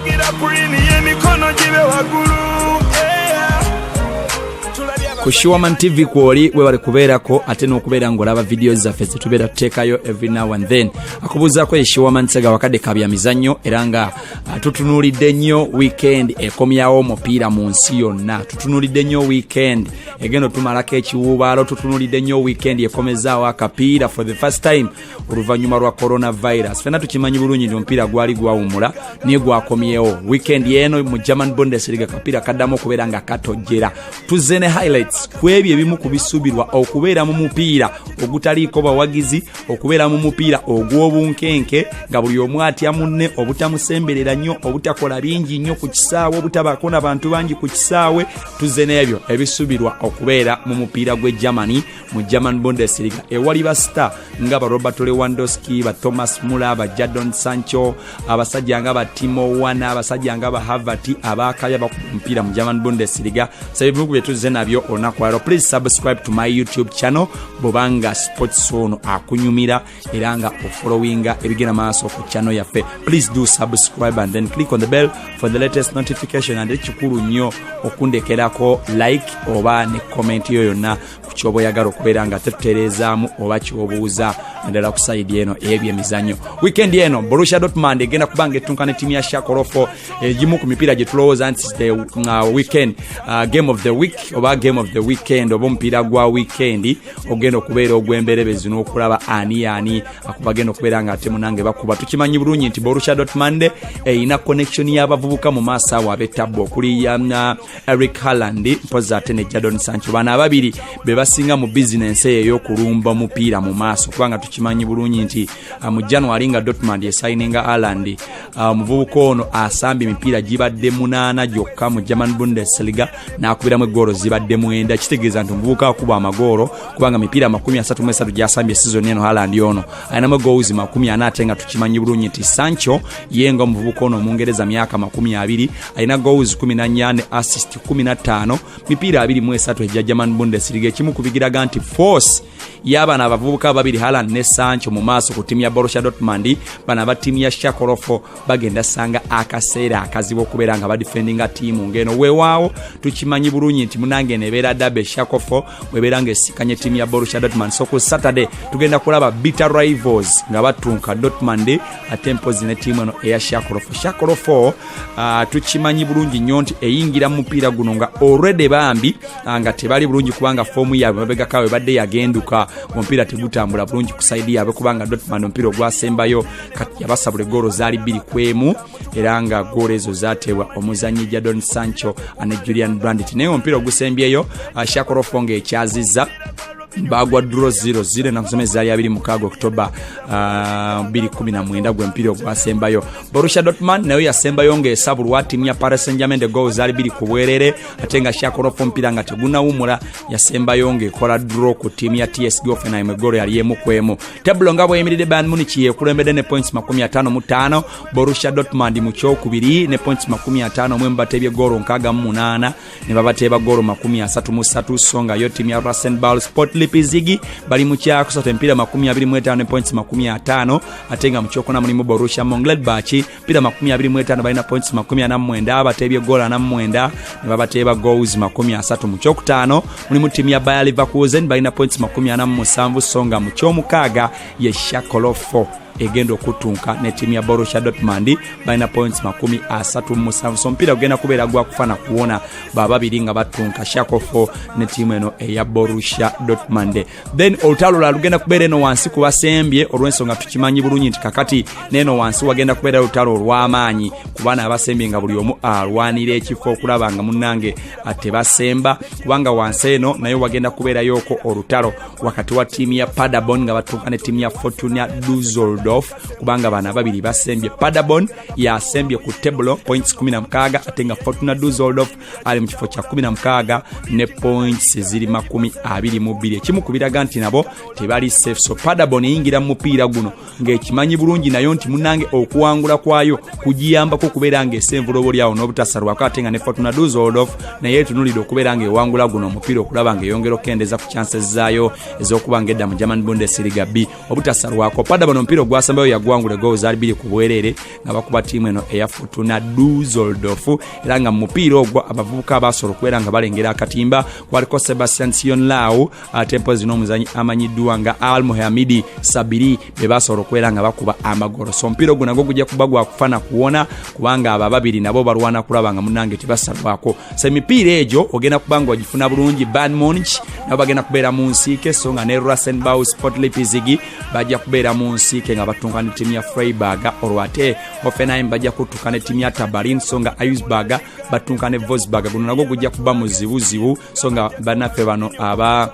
Wagira Queen y'emikono gibe wagulu. Ku Shuaman TV kwoli webale kubeerako ate n'okubeera ng'olaba videos zaffe zetubeera tuteekayo every now and then. Akubuuzaako ye Shuaman Sega wakadde kabya mizannyo era nga tutunuulidde nnyo weekend ekomyawo omupiira mu nsi yonna. Tutunuulidde nnyo weekend egenda tumalako ekiwuubaalo. Tutunuulidde nnyo weekend ekomezaawo akapiira for the first time oluvannyuma lwa coronavirus. Ffenna tukimanyi bulungi nti omupiira gwali gwawumula naye gwakomyewo. Weekend yeeno mu German Bundesliga kapiira kaddamu okubeera nga katojjera. Tuzze ne highlights kwebyo ebimu ku bisuubirwa okubeera mu mupiira ogutaliiko bawagizi, okubeera mu mupiira ogw'obunkenke nga buli omu atya munne, obutamusemberera nnyo, obutakola bingi nnyo ku kisaawe, obutabaako n'abantu bangi ku kisaawe. Tuzze n'ebyo ebisuubirwa okubeera mu mupiira gw'e Germany mu German Bundesliga ewali ba star nga ba Robert Lewandowski, ba Thomas Muller, ba Jadon Sancho, abasajja nga ba Timo Werner, abasajja nga ba Havertz abaakaya bakumpira mu German Bundesliga. Sabibu bye tuzze nabyo onakwaro. Please subscribe to my YouTube channel Bobanga Sports Zone akunyumira era nga ofollowinga ebigenda maaso ku channel yaffe. Please do subscribe and then click on the bell for the latest notification, and ekikulu nnyo okundekerako like oba ne comment yo yonna ku kyoba oyagala okubeera nga tetutereezaamu oba kyobuuza ndala ku side eno ebyemizannyo. Weekend eno Borussia Dortmund egenda kubanga ettunkana ttiimu ya Shakorofo egimu ku mipiira gye tulowooza nti the weekend game of the week oba game of the weekend oba omupiira gwa weekend ogenda okubeera ogw'emberebezi n'okulaba ani akubagenda okubeera nga ate munange bakuba. Tukimanyi bulungi nti Borussia Dortmund eyina connection y'abavubuka mu maaso awo ab'ettabbo okuli Eric Haaland mpozi ate ne Jadon Sancho. Bano ababiri be basinga mu business ey'okulumba omupiira mu maaso kubanga tukimanyi bulungi nti mu January nga Dortmund yesayininga Haaland omuvubuka ono asambye emipiira gibadde 8 gyokka mu German Bundesliga n'akubiramu eggoolo zibadde 9. Kitegeeza nti omuvubuka akuba amagoolo kubanga mipiira 33 gyasambye season eno. Haaland ono alinamu goals 40 ate nga tukimanyi bulungi nti Sancho yenga omuvubuka ono omungereza myaka 20 alina goals 14 ne assist 15 mipiira 23 egya German Bundesliga. Ekimu kubigiraga nti force y'abaana abavubuka babiri Haaland ne Sancho mu maaso ku timu ya Borussia Dortmund bana ba timu ya Shakorofo bagenda sanga akaseera akazibu okubeera nga badefendinga tiimu ngeno. Weewaawo tukimanyi bulungi nti munange nebeera dabe Shakorofo webeera nga esikanye timu ya Borussia Dortmund. So ku Saturday tugenda kulaba bitter rivals nga batunka Dortmund ate mpozi ne tiimu eno eya Shakorofo. Shakorofo tukimanyi bulungi nnyo nti eyingira mu mupiira guno nga already bambi nga tebali bulungi kubanga fomu yaabwe mabegaka we badde yagenduka omupiira tegutambula bulungi ku side yaabwe kubanga Dortmund omupiira ogwasembayo kati yabasabula eggoolo zaali 2-1 era nga ggoolo ezo zaateebwa omuzannyi Jadon Sancho ne Julian Brandt. Naye omupiira ogusembyeyo Shakorofo ng'ekyazizza bagwa draw 0-0 na kusomeza ya 26 Oktoba 2019 gw'empira ogwasembayo. Borussia Dortmund nayo yasembayo ng'esabulwa timu ya Paris Saint-Germain de goals zali 2 kubwerere ate nga Shakorofo mpira nga tegunawumula yasembayo ng'ekola draw ku timu ya TSG Hoffenheim eggoolo yali 1-1. Teblo nga bw'eyimiridde Bayern Munich yekulembedde ne points 55, Borussia Dortmund mu kyokubiri ne points 55 mwe mbateebye goolo 68 ne babateeba goolo 33 songa yo timu ya Rasenball Sport Leipzig bali mu kyakusatu empira 25 ne points 50 ate nga mu kyokuna mulimu Borussia Mönchengladbach empira 25 balina points 49 abateebye goolo 49 ne babateeba goals 30. Mu kyokutaano mulimu timu ya Bayer Leverkusen balina points 47 songa mu kyomukaaga ye Shakorofo egenda okutunka ne timu ya Borussia Dortmund balina points 37. So mpira ogenda kubeera gwa kufana kuwona bababiri nga batunka Shakorofo ne timu eno eya Borussia Dortmund. Then olutalo la lugenda kubeera eno wansi ku basembye olw'ensonga tukimanyi bulungi nti kakati neno wansi wagenda kubeera olutalo olw'amaanyi ku baana abasembye nga buli omu alwanira ekifo okulaba nga munnange tebasemba kubanga wansi eno nayo wagenda kubeerayoko olutalo wakati wa timu ya Paderborn nga batunka ne timu ya Fortuna Düsseldorf kubanga bana babiri basembye. Paderborn yasembye ku table points 16 ate nga Fortuna Düsseldorf ali mu kifo kya 16 ne points ziri 22. Ekimu kubiraga nti nabo tebali safe. So Paderborn yingira mu mupiira guno ng'ekimanyi bulungi nayo nti munange okuwangula kwayo kugiyambako kubeera ng'esenvulobo lyawo n'obutasalwako ate nga ne Fortuna Düsseldorf naye tunulira okubeera ng'ewangula guno omupiira okulaba ng'eyongera okukendeza ku chances zaayo ez'okuba ng'edda mu German Bundesliga B obutasalwako. Paderborn omupiira gwasambayo yagwangula goals ali 2 ku bwerere nga bakuba tiimu eno eya Fortuna Düsseldorf era nga mu mupiira ogwo abavubuka abasobola okubeera nga balengera akatimba kwaliko Sebastian Sionlau tempo zino omuzanyi amanyiddwa nga Al Mohamedi Sabiri be basobola okubeera nga bakuba amagolo. So omupiira ogwo nagwo gujja kuba gwa kufana kuwona kubanga aba babiri nabo balwana kulaba nga munnange tebasalwako. So emipiira egyo ogenda kubanga ogifuna bulungi. Bayern Munich nabo bagenda kubeera mu nsiike so nga ne Rasenbauer Sport Leipzig bajja kubeera mu nsiike nga batunkana tiimu ya Freiburg olwate Hoffenheim bajja kutukana tiimu ya Tabarin so nga Augsburg batunkane Wolfsburg. Guno nagwo gujja kuba muzibuzibu so nga banaffe bano aba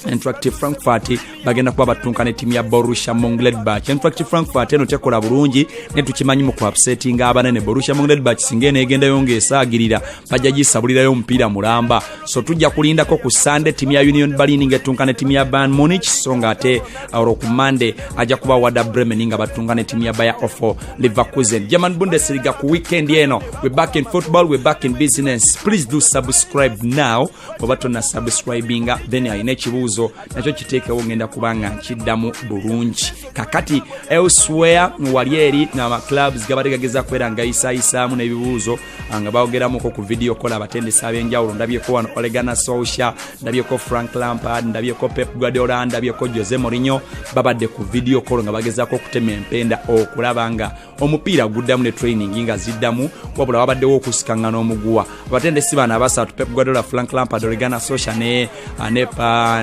Eintracht Frankfurt bagenda kuba batunkana tiimu ya Borussia Mönchengladbach. Eintracht Frankfurt eno tekola bulungi ne tukimanyi mu upsetting abanene. Borussia Mönchengladbach singene egenda yongesaagirira bajja gisabulirayo omupiira mulamba. So tujja kulindako ku Sunday tiimu ya Union Berlin ngetunkana tiimu ya Bayern Munich so nga ate ku Monday ajja kuba Werder Bremen nga batunkana tiimu ya Bayer Leverkusen. German Bundesliga ku weekend eno. We're back in football, we're back in business. Please do subscribe now. Oba tonna subscribinga then I kibuuzo nakyo kiteekewo ngenda kubanga kiddamu bulungi. Kakati elsewhere wali eri n'ama clubs gabadde gageza kwera nga isaayisaamu n'ebibuuzo nga baogeramuko ku video kola abatendesi ab'enjawulo. Ndabyeko wano Ole Gunnar Solskjaer, ndabyeko Frank Lampard, ndabyeko Pep Guardiola, ndabyeko Jose Mourinho babadde ku video call nga bagezaako okutema empenda okulaba nga omupiira guddamu ne training nga ziddamu wabula wabaddewo okusikangana omuguwa. Abatendesi bano abasatu Pep Guardiola, Frank Lampard, Ole Gunnar Solskjaer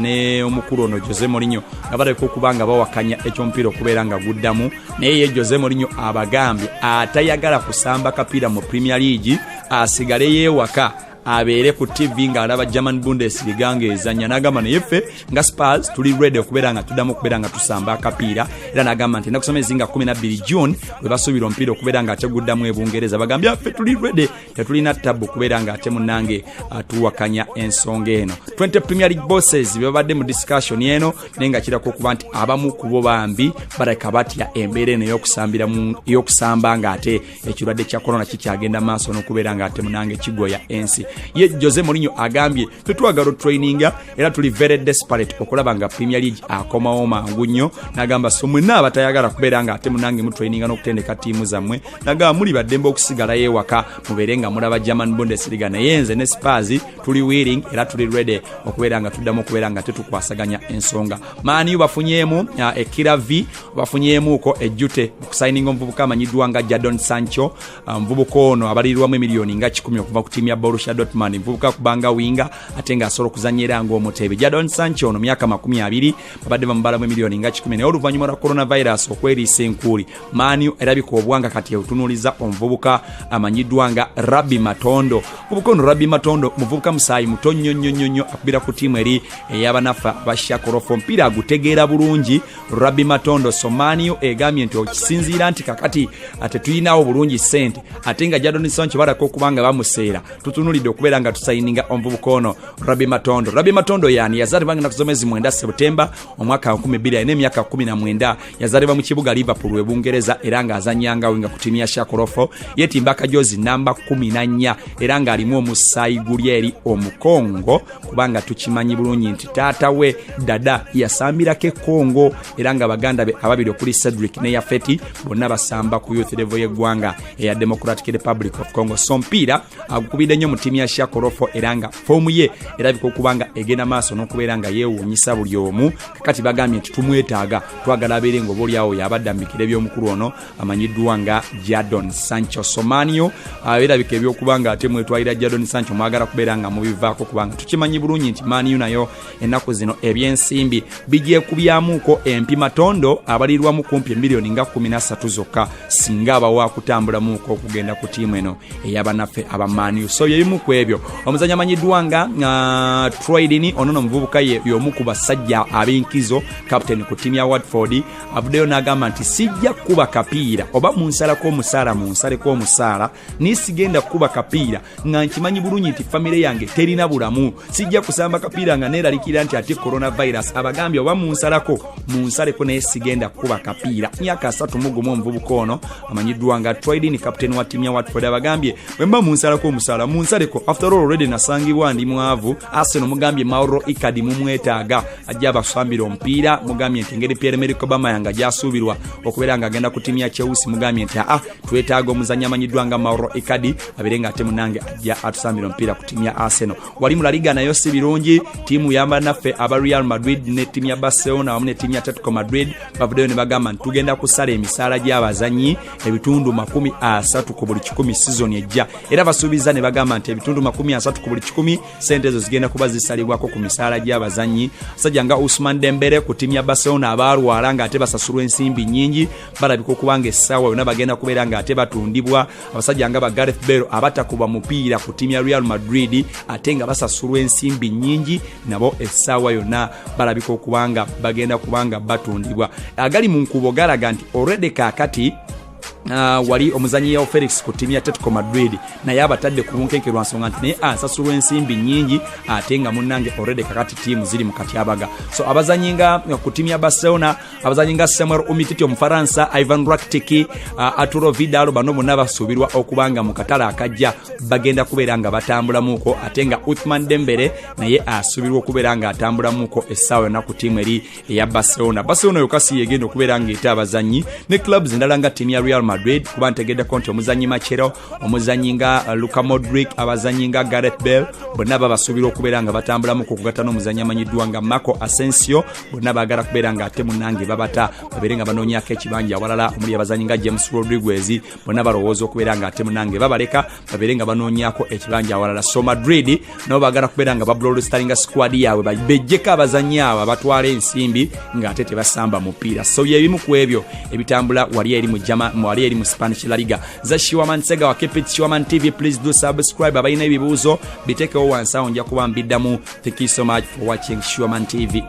ne omukulu ono Jose Mourinho abadde kubanga bawakanya ekyomupiira okubeera nga guddamu naye Jose Mourinho abagambye atayagala kusamba kapiira mu Premier League asigale yeewaka abeere ku TV nga alaba German Bundesliga ng'ezannya. N'agamba naye ffe nga Spurs tuli ready okubeera nga tuddamu okubeera nga tusamba akapiira era n'agamba nti nakusoma ezinga 12 June we basuubira omupiira okubeera nga ateguddamu e Bungereza bagambye ffe tuli ready tetulina ttabu okubeera nga ate munnange tuwakanya ensonga eno. 20 Premier League bosses babadde mu discussion eno naye nga kirako okuba nti abamu ku bo bambi baleka batya embeera eno y'okusamba nga ate ekirwadde kya corona kikyagenda maaso n'okubeera nga ate munnange kigoya ensi. Ye Jose Mourinho agambye tetwagala traininga era tuli very desperate okulaba nga Premier League akomawo mangu nnyo. Nagamba so mwenna abatayagala kubeera nga ate munange mu traininga n'okutendeka tiimu zammwe nagamba muli baddembe okusigala yeewaka mubeere nga mulaba German Bundesliga naye nze ne Spurs tuli willing era tuli ready okubeera nga tuddamu okubeera nga tetukwasaganya ensonga. Man U bafunyeemu ekiravi bafunyeemuuko ejjute okusayininga omuvubuka amanyiddwa nga Jadon Sancho. Muvubuka ono abalirwamu emiliyoni nga 10 okuva ku tiimu ya Borussia Dortmund mvubuka kubanga winga ate nga asobola okuzannyira ng'omutebe. Jadon Sancho ono myaka 20 babadde bamubalamu emiliyoni nga 10 naye oluvannyuma lwa coronavirus okweriisa enkuuli Man U erabika obwanga kati etunuuliza omuvubuka amanyiddwa nga Rabbi Matondo. Muvubuka ono Rabbi Matondo muvubuka musaayi muto nnyo akubira ku tiimu eri ey'abanafa ba Shakorofo omupiira agutegeera bulungi Rabbi Matondo. So Man U egambye nti okisinziira nti kakati ate tuyinawo bulungi ssente ate nga Jadon Sancho balako okubanga bamuseera tutunulidde okubeera nga tusayininga omuvubuka ono Rabbi Matondo. Rabbi Matondo yani yazaalibwa nga nakusomezi 9 Septemba omwaka 2000 n'emyaka 19 yazaalibwa mu kibuga Liverpool e Bungereza era nga azannyanga winga ku tiimu ya Shakorofo yetimba kajozi namba 14 era nga alimu omusaayi guli eri omukongo kubanga tukimanyi bulungi nti taata we dada yasambirako ekongo era nga baganda be ababiri okuli Cedric ne Yafeti bonna basamba ku youth level y'eggwanga eya Democratic Republic of Congo. So mpiira agukubidde nnyo mu tiimu ya Shakorofo era nga foomu ye erabika okubanga egenda maaso n'okubeera nga yeewuunyisa buli omu. Kakati bagambye nti tumwetaaga twagala abeere nga obaoliawo yabadde amikira eby'omukulu ono amanyiddwa nga Jadon Sancho. So Man U erabika ebyokubanga ate mwetwalira Jadon Sancho mwagala kubeera nga mubivaako kubanga tukimanyi bulungi nti Man U nayo ennaku zino eby'ensimbi bigyekubyamuuko empi Matondo abalirwamu kumpi emiliyoni nga 13 zokka singa abawa kutambulamuuko okugenda ku tiimu eno ey'abanaffe aba Man U. So yebimu ku ebyo omuzanyi amanyiddwa nga Troydini ono n'omuvubuka y'omu ku basajja ab'enkizo captain ku tiimu ya Watford avuddeyo n'agamba nti sijja kuba kapiira oba munsalako omusaala munsaleko omusaala nisigenda kuba kapiira nga nkimanyi bulungi nti famire yange terina bulamu sijja kusamba kapiira nga neeralikira nti ate coronavirus abagambye oba munsaleko naye sigenda kuba kapiira. Myaka 31 omuvubuka ono amanyiddwa nga Troydini captain wa tiimu ya Watford abagambye bwe mba munsalako omusaala munsaleko Mako. After all already nasangibwa ndi mwavu. Arsenal mugambye Mauro Icardi mumwetaaga ajja abasambira omupiira, mugambye nti ngeri Pierre-Emerick Aubameyang gyasuubirwa okubeera nga agenda ku ttiimu ya Chelsea, mugambye nti twetaaga omuzannyi amanyiddwa nga Mauro Icardi abeere nga ate munange ajja atusambira omupiira ku ttiimu ya Arsenal. Wali mu La Liga nayo si birungi, ttiimu yamba naffe aba Real Madrid ne ttiimu ya Barcelona wamu ne ttiimu ya Atletico Madrid bavuddeyo ne bagamba nti tugenda kusala emisaala gy'abazannyi ebitundu 30 ku buli 100 season ejja, era basuubiza ne bagamba nti ebitundu 30 ku buli 100 sente ezo zigenda kuba zisalibwako ku misaala gy'abazannyi. Sajja nga Ousmane Dembele ku ttiimu ya Barcelona abalwala nga ate basasulwa ensimbi nnyingi, balabika okubanga essaawa yonna bagenda kubeera nga ate batundibwa. Abasajja nga ba Gareth Bale abatakuba mupiira ku ttiimu ya Real Madrid ate nga basasulwa ensimbi nnyingi, nabo essaawa yonna balabika okubanga bagenda kubanga batundibwa. Agali mu nkubo galaga nti already kaakati wali omuzanyi ya Felix ku ttiimu ya Atletico Madrid naye abatadde ku bunkenke lwa nsonga nti naye asasulwa ensimbi nnyingi ate nga munnange already kakati ttiimu ziri mu katyabaga. So abazanyi nga ku ttiimu ya Barcelona, abazanyi nga Samuel Umtiti Omufaransa, Ivan Rakitic, Arturo Vidal, bano bonna basuubirwa okubanga mu katale akajja bagenda kubeera nga batambulamuuko, ate nga Ousmane Dembele naye asuubirwa okubeera nga atambulamuuko essaawa yonna ku ttiimu eri eya Barcelona. Barcelona yokasi yegenda okubeera nga ete abazanyi ne clubs endala nga ttiimu ya Real Madrid kuba ntegeddeko nti omuzannyi Machero, omuzannyi nga Luka Modric, abazannyi nga Gareth Bale bonna babasuubira okubeera nga batambulamu ku kugatta n'omuzannyi amanyiddwa nga Marco Asensio, bonna baagala kubeera nga ate munnange babata babeere nga banoonyako ekibanja awalala, omuli abazannyi nga James Rodriguez bonna balowooza okubeera nga ate munnange babaleka babeere nga banoonyako ekibanja awalala. So Madrid nabo baagala kubeera nga babulolestaringa squad yaabwe bejjeko abazannyi abo abatwala ensimbi nga ate tebasamba mupiira. So yebimu ku ebyo ebitambula wali eri mu Spanish La Liga. Za Shiwaman Sega wa Keep It Shiwaman TV, please do subscribe. Abayina ebibuuzo bitekewo wansi awo nja kuba mbiddamu. Thank you so much for watching Shiwaman TV.